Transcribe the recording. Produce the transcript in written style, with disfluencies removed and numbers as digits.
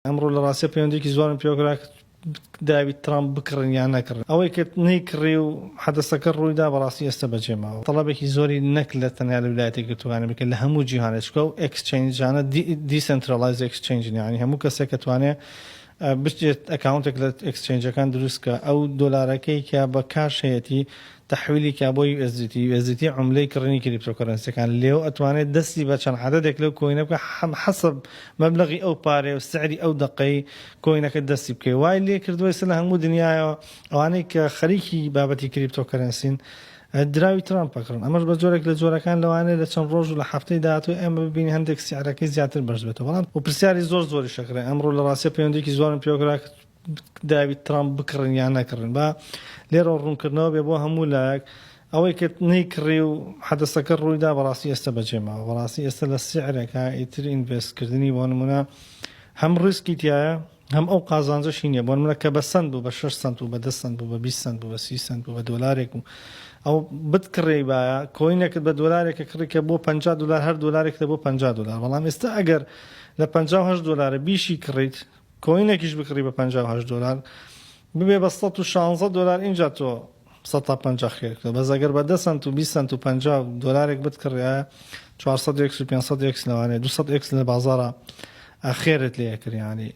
ئەمڕۆ لە ڕاستیە پەیوەندێکی زۆرم پێوەگرا داوی ترامپ بکڕن یان نەکڕن ئەوەی کە نەیکڕی و حەدەسەکە ڕوویدا بەڕاستی ئێستا بەجێماوە تەڵەبێکی زۆری نەک لە تەنیا لە ویلایەتە یەکگرتووانە بکە لە هەموو جیهانێ چکە و ئەکسچێنجانە دیسنترەلایز ئەکسچێنجن یعنی هەموو کەسێک کە توانێت بچێت ئەکاونتێک لە ئەکسچێنجەکان دروستکە ئەو دۆلارەکەی کە بە کاش هەیەی تحویلی کا بۆی USDT عملەی کڕنی کریپتۆکەرەنسیەکان لێو ئەتوانێت دەستی بە چەند عەدەدێک لەو کۆینە بکە حەسەب مەبلەغی ئەو پارێ و سعری ئەو دقەی کۆینەکە دەستی بکەی وای لێ کردووە لە هەموو دنیاەوە ئەوانەی کە خەریکی بابەتی کریپتۆکەرەنسین دراوی ترامپ بکڕن ئەمەش بە جۆرێک لە جۆرەکان لەوانەیە لە چەند ڕۆژ و لە هەفتەی داهاتوو ئێمە ببینی هەندێک سیعرەکەی زیاتر بەرز بێتەوە بەڵام و پرسیاری زۆری شەکرێ ئەمڕۆ لە ڕاستیە پەیوەندێکی زۆرم پێوەگرا داوی ترامپ بکڕن یان نەکڕن با لێرە ڕوونکردنەوە بێ بۆ هەموو لایەک ئەوەی کە نەیکڕی و حەدەسەکە ڕوویدا بەڕاستی ئێستا بەجێماوە بەڕاستی ئێستا لە سیعرێکە ئیتر ئینڤێستکردنی بۆ نمونە هەم ڕیسکی تایە هەم ئەو قازانجەشی نییە بۆ نمونە کە بە سنت بوو بە 6 سنت بوو بە 10 سنت بوو بە 20 سنت بوو بە 30 سنت بوو بە دۆلارێک و ئەو بتکڕێ بایە کۆینێکت بە دۆلارێکە کڕێکە بۆ $50 هەر دۆلارێک بۆ $50 بەڵام ئێستا ئەگەر لە $58 بیشی کڕیت کۆینێکیش بکڕی بە $58 ببێ بە $116 اینجا تۆ 150 خێرکە بەس ئەگەر بە 10 سنت و 20 سنت و $50 بتکڕێ 400 و 500 لەوانێ 200 لە بازارە خێرت لێ کردیانی